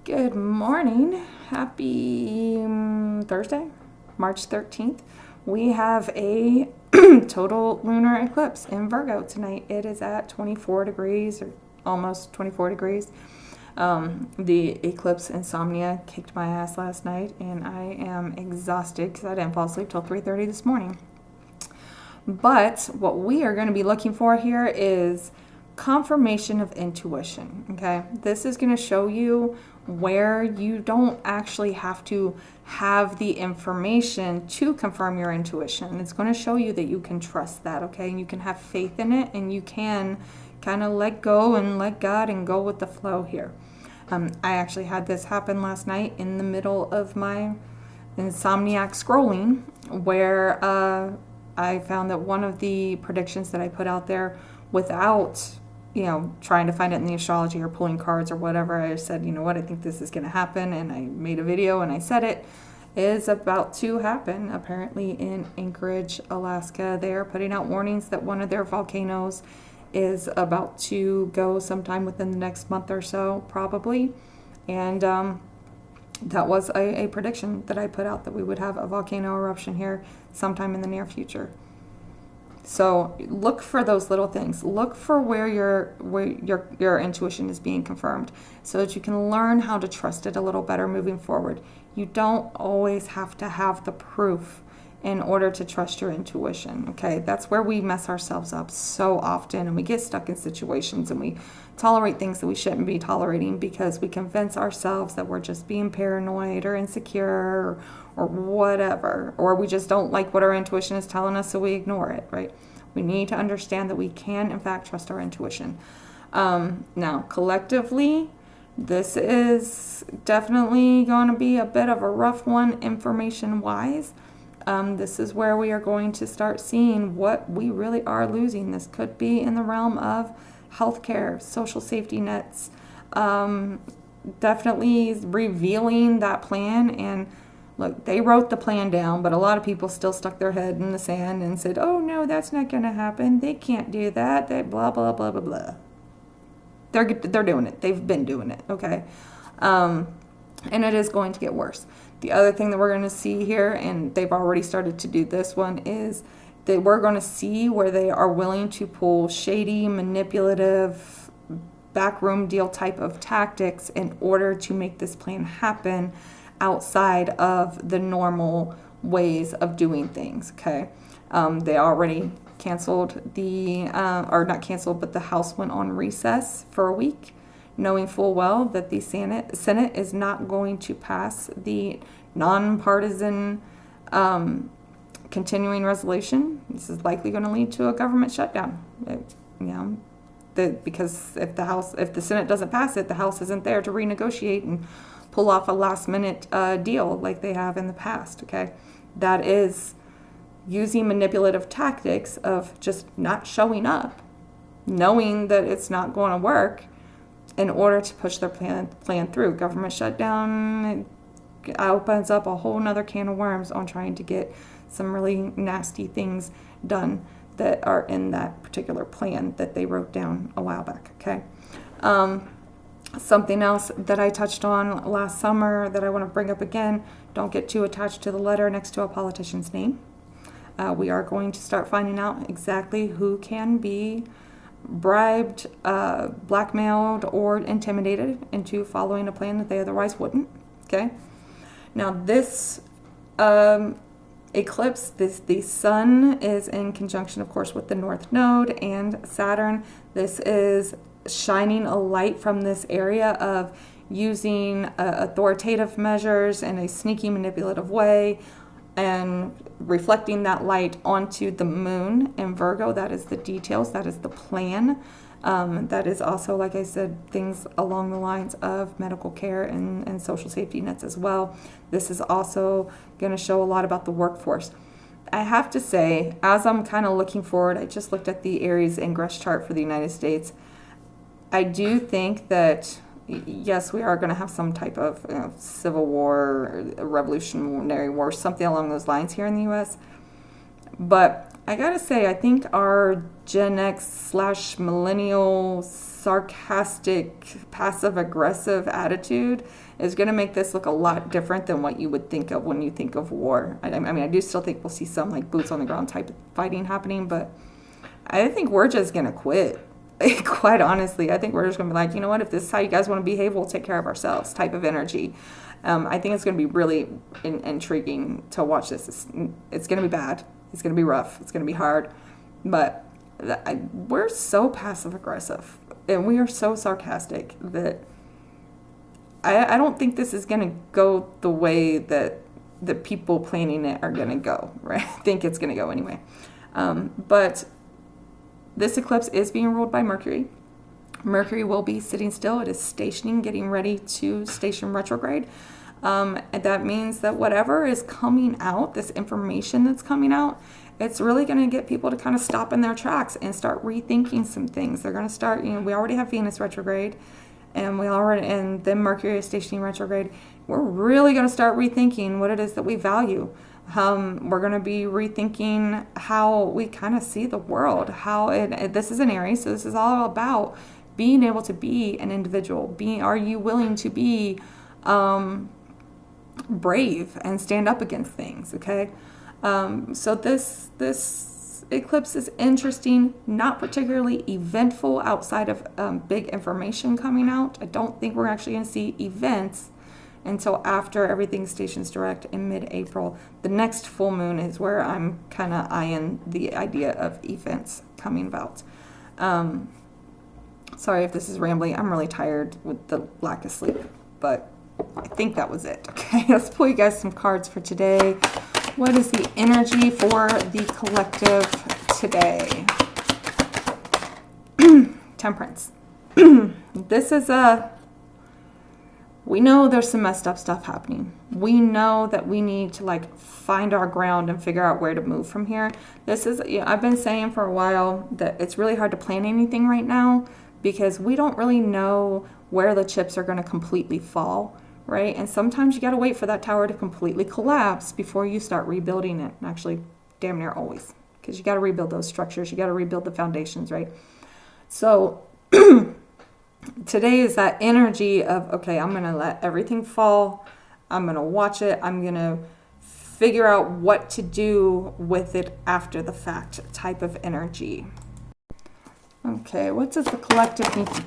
Good morning. Happy Thursday, March 13th. We have a total lunar eclipse in Virgo tonight. It is at 24 degrees or almost 24 degrees. The eclipse insomnia kicked my ass last night, and I am exhausted because I didn't fall asleep till 3:30 this morning. But what we are going to be looking for here is confirmation of intuition. Okay, this is going to show you where you don't actually have to have the information to confirm your intuition. It's going to show you that you can trust that, okay, and you can have faith in it, and you can kind of let go and let God and go with the flow here. I actually had this happen last night in the middle of my insomniac scrolling, where I found that one of the predictions that I put out there without trying to find it in the astrology or pulling cards or whatever, I said, you know what, I think this is going to happen, and I made a video and I said it is about to happen. Apparently in Anchorage, Alaska, they are putting out warnings that one of their volcanoes is about to go sometime within the next month or so, probably. And that was a prediction that I put out, that we would have a volcano eruption here sometime in the near future. So look for those little things. Look for where your intuition is being confirmed, so that you can learn how to trust it a little better moving forward. You don't always have to have the proof in order to trust your intuition, okay? That's where we mess ourselves up so often, and we get stuck in situations and we tolerate things that we shouldn't be tolerating because we convince ourselves that we're just being paranoid or insecure or whatever, or we just don't like what our intuition is telling us, so we ignore it, right? We need to understand that we can, in fact, trust our intuition. Now, collectively, this is definitely going to be a bit of a rough one information-wise. This is where we are going to start seeing what we really are losing. This could be in the realm of healthcare, social safety nets, definitely revealing that plan. And look, they wrote the plan down, but a lot of people still stuck their head in the sand and said, oh no, that's not going to happen. They can't do that. They blah, blah, blah, blah, blah. They're doing it. They've been doing it, okay? And it is going to get worse. The other thing that we're going to see here, and they've already started to do this one, is that we're going to see where they are willing to pull shady, manipulative, backroom deal type of tactics in order to make this plan happen outside of the normal ways of doing things, okay? They already canceled or not canceled, but the House went on recess for a week, knowing full well that the Senate is not going to pass the nonpartisan continuing resolution. This is likely going to lead to a government shutdown. Because if the Senate doesn't pass it, the House isn't there to renegotiate and pull off a last-minute deal like they have in the past. Okay, that is using manipulative tactics of just not showing up, knowing that it's not going to work, in order to push their plan through. Government shutdown opens up a whole nother can of worms on trying to get some really nasty things done that are in that particular plan that they wrote down a while back, okay? Something else that I touched on last summer that I want to bring up again, don't get too attached to the letter next to a politician's name. We are going to start finding out exactly who can be bribed, blackmailed, or intimidated into following a plan that they otherwise wouldn't, okay? Now this eclipse, the sun is in conjunction, of course, with the North Node and Saturn. This is shining a light from this area of using authoritative measures in a sneaky, manipulative way, and reflecting that light onto the moon in Virgo. That is the details. That is the plan. That is also, like I said, things along the lines of medical care and social safety nets as well. This is also going to show a lot about the workforce. I have to say, as I'm kind of looking forward, I just looked at the Aries ingress chart for the United States. I do think that, yes, we are going to have some type of civil war, or a revolutionary war, something along those lines here in the U.S. But I gotta say, I think our Gen X / millennial sarcastic, passive aggressive attitude is going to make this look a lot different than what you would think of when you think of war. I mean, I do still think we'll see some like boots on the ground type of fighting happening, but I think we're just going to quit. Quite honestly, I think we're just going to be like, you know what, if this is how you guys want to behave, we'll take care of ourselves type of energy. I think it's going to be really intriguing to watch this. It's going to be bad. It's going to be rough. It's going to be hard. But we're so passive aggressive and we are so sarcastic that I don't think this is going to go the way that the people planning it are going to go, right? I think it's going to go anyway. But this eclipse is being ruled by Mercury. Mercury will be sitting still. It is stationing, getting ready to station retrograde. And that means that whatever is coming out, this information that's coming out, it's really going to get people to kind of stop in their tracks and start rethinking some things. They're going to start, we already have Venus retrograde, and then Mercury is stationing retrograde. We're really going to start rethinking what it is that we value. We're going to be rethinking how we kind of see the world. This is an Aries, so this is all about being able to be an individual. Are you willing to be brave and stand up against things? Okay, so this eclipse is interesting, not particularly eventful outside of big information coming out. I don't think we're actually going to see events until after everything stations direct in mid-April. The next full moon is where I'm kind of eyeing the idea of events coming about. Sorry if this is rambling. I'm really tired with the lack of sleep, but I think that was it. Okay, let's pull you guys some cards for today. What is the energy for the collective today? Temperance. This is we know there's some messed up stuff happening. We know that we need to find our ground and figure out where to move from here. This is, I've been saying for a while that it's really hard to plan anything right now because we don't really know where the chips are going to completely fall, right? And sometimes you got to wait for that tower to completely collapse before you start rebuilding it. And actually, damn near always, because you got to rebuild those structures. You got to rebuild the foundations, right? So today is that energy of, okay, I'm going to let everything fall. I'm going to watch it. I'm going to figure out what to do with it after the fact type of energy. Okay, what does the collective need to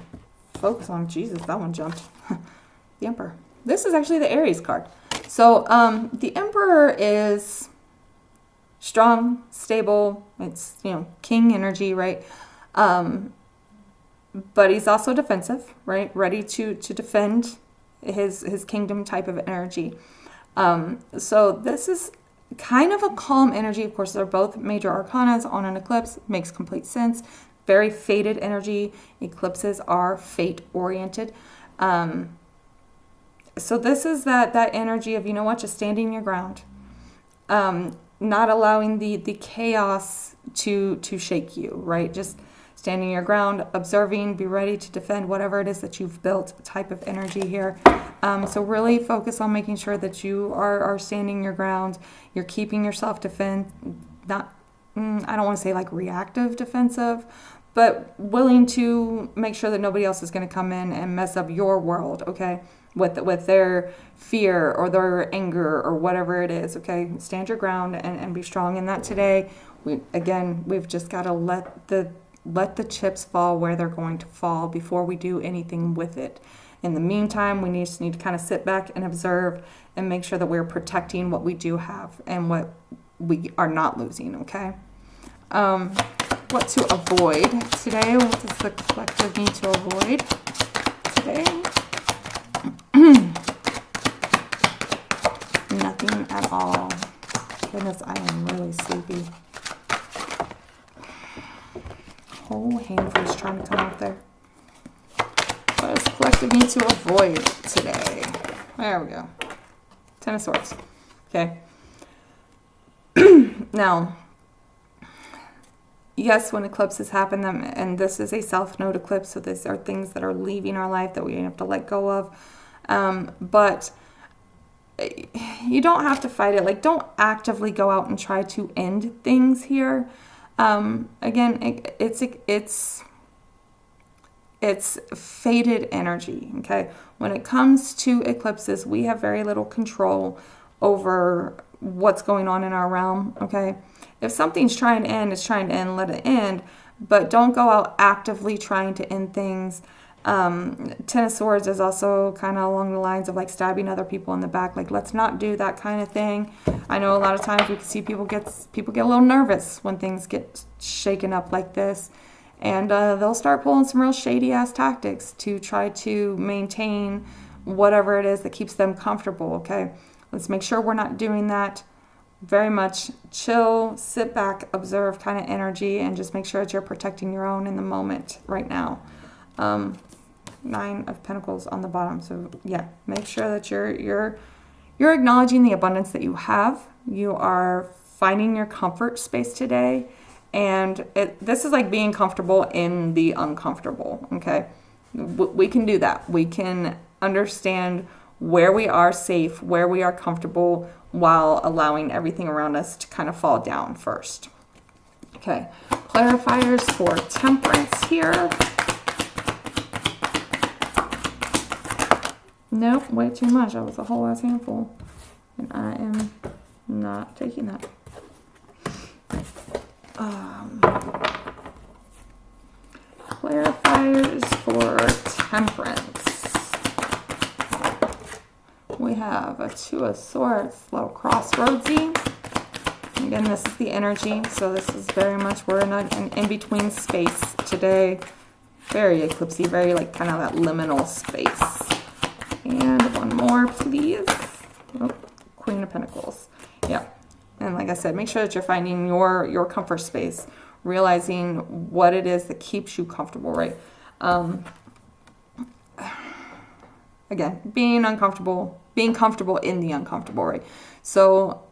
focus on? Jesus, that one jumped. The Emperor. This is actually the Aries card. So the Emperor is strong, stable. It's, king energy, right? But he's also defensive, right? Ready to defend his kingdom type of energy. So this is kind of a calm energy. Of course, they're both major arcanas on an eclipse. Makes complete sense. Very fated energy. Eclipses are fate-oriented. So this is that energy of, just standing your ground. Not allowing the chaos to shake you, right? Just standing your ground, observing, be ready to defend whatever it is that you've built type of energy here. So really focus on making sure that you are standing your ground. You're keeping yourself defend, not, I don't want to say reactive defensive, but willing to make sure that nobody else is going to come in and mess up your world, okay? With their fear or their anger or whatever it is, okay? Stand your ground and be strong in that today. We've just got to let the chips fall where they're going to fall before we do anything with it. In the meantime, we just need to kind of sit back and observe and make sure that we're protecting what we do have and what we are not losing, okay? What to avoid today? What does the collective need to avoid today? Nothing at all. Goodness, I am really sleepy. Whole handful's trying to come out there. What does the collective need to avoid today? There we go. 10 of Swords. Okay. Now, yes, when eclipses happen, and this is a South Node eclipse, so these are things that are leaving our life that we have to let go of. But you don't have to fight it. Like, don't actively go out and try to end things here. Again, it's fated energy, okay? When it comes to eclipses, we have very little control over what's going on in our realm, okay? If something's trying to end, it's trying to end, let it end, but don't go out actively trying to end things. Ten of Swords is also kind of along the lines of like stabbing other people in the back. Like, let's not do that kind of thing. I know a lot of times we can see people get a little nervous when things get shaken up like this. And they'll start pulling some real shady ass tactics to try to maintain whatever it is that keeps them comfortable, okay? Let's make sure we're not doing that. Very much chill, sit back, observe kind of energy, and just make sure that you're protecting your own in the moment right now. 9 of Pentacles on the bottom. So yeah, make sure that you're acknowledging the abundance that you have. You are finding your comfort space today. And this is like being comfortable in the uncomfortable, okay? We can do that. We can understand where we are safe, where we are comfortable, while allowing everything around us to kind of fall down first. Okay, clarifiers for Temperance here. Nope, way too much. That was a whole ass handful. And I am not taking that. Clarifiers for Temperance. We have a 2 of Swords, a little crossroadsy. Again, this is the energy, so this is very much, we're in an in-between space today. Very eclipsy, very like kind of that liminal space. And one more, please. Oh, Queen of Pentacles. Yeah. And like I said, make sure that you're finding your comfort space, realizing what it is that keeps you comfortable, right? Again, being comfortable in the uncomfortable, right? So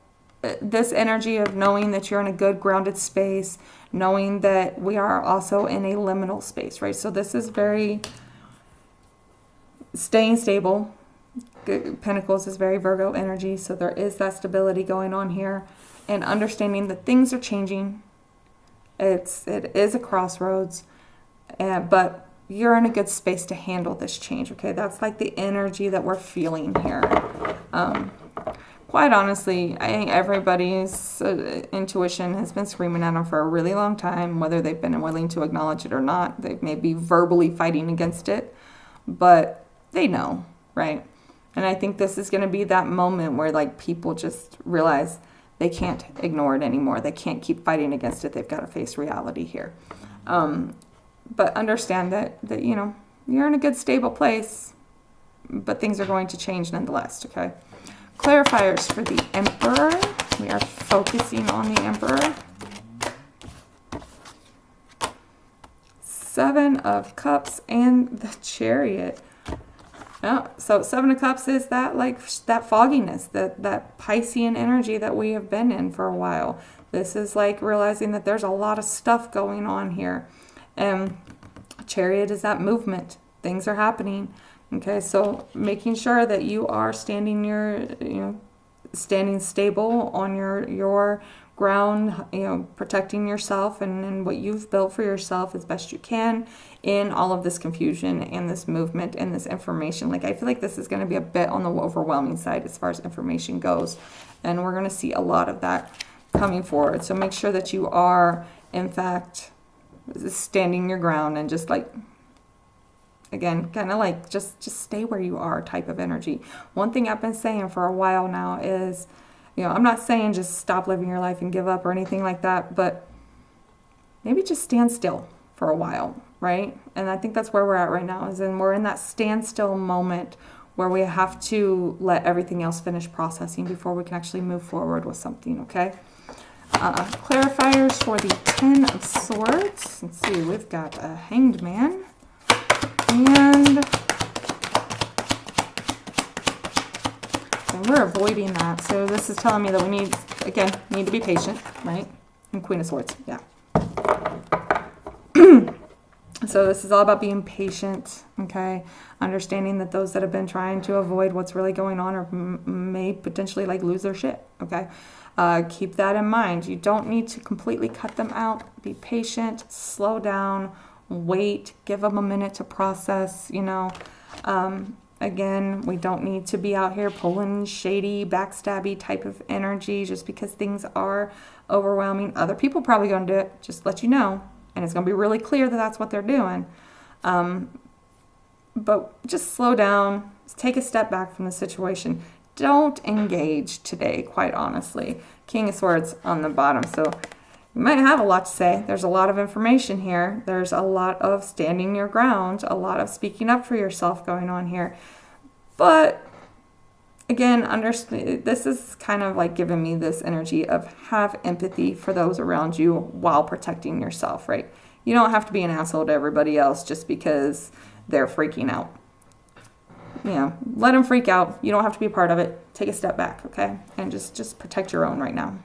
this energy of knowing that you're in a good grounded space, knowing that we are also in a liminal space, right? So this is very staying stable. Pentacles is very Virgo energy, so there is that stability going on here, and understanding that things are changing. It is a crossroads, but you're in a good space to handle this change, okay? That's like the energy that we're feeling here. Quite honestly, I think everybody's intuition has been screaming at them for a really long time, whether they've been willing to acknowledge it or not. They may be verbally fighting against it, but they know, right? And I think this is going to be that moment where like people just realize they can't ignore it anymore. They can't keep fighting against it. They've got to face reality here. But understand that you know, you're in a good stable place, but things are going to change nonetheless, okay? Clarifiers for the Emperor. We are focusing on the Emperor. 7 of Cups and the Chariot. Yeah, so 7 of Cups is that like that fogginess, that Piscean energy that we have been in for a while. This is like realizing that there's a lot of stuff going on here. And Chariot is that movement. Things are happening. Okay, so making sure that you are standing stable on your ground, you know, protecting yourself and what you've built for yourself as best you can in all of this confusion and this movement and this information. Like, I feel like this is going to be a bit on the overwhelming side as far as information goes, and we're going to see a lot of that coming forward. So make sure that you are, in fact, standing your ground and just like, again, kind of like just stay where you are type of energy. One thing I've been saying for a while now is, you know, I'm not saying just stop living your life and give up or anything like that, but maybe just stand still for a while, right? And I think that's where we're at right now, is we're in that standstill moment where we have to let everything else finish processing before we can actually move forward with something, okay? Clarifiers for the 10 of Swords. Let's see, we've got a Hanged Man. And we're avoiding that. So this is telling me that we need to be patient, right? And Queen of Swords, yeah. So this is all about being patient, okay? Understanding that those that have been trying to avoid what's really going on or may potentially like lose their shit, okay? Keep that in mind. You don't need to completely cut them out. Be patient, slow down, wait, give them a minute to process, you know. Again, we don't need to be out here pulling shady, backstabby type of energy just because things are overwhelming. Other people probably going to do it, just let you know. And it's going to be really clear that that's what they're doing. But just slow down. Take a step back from the situation. Don't engage today, quite honestly. King of Swords on the bottom. So you might have a lot to say. There's a lot of information here. There's a lot of standing your ground, a lot of speaking up for yourself going on here. But again, this is kind of like giving me this energy of have empathy for those around you while protecting yourself, right? You don't have to be an asshole to everybody else just because they're freaking out. You know, let them freak out. You don't have to be a part of it. Take a step back, okay? And just protect your own right now.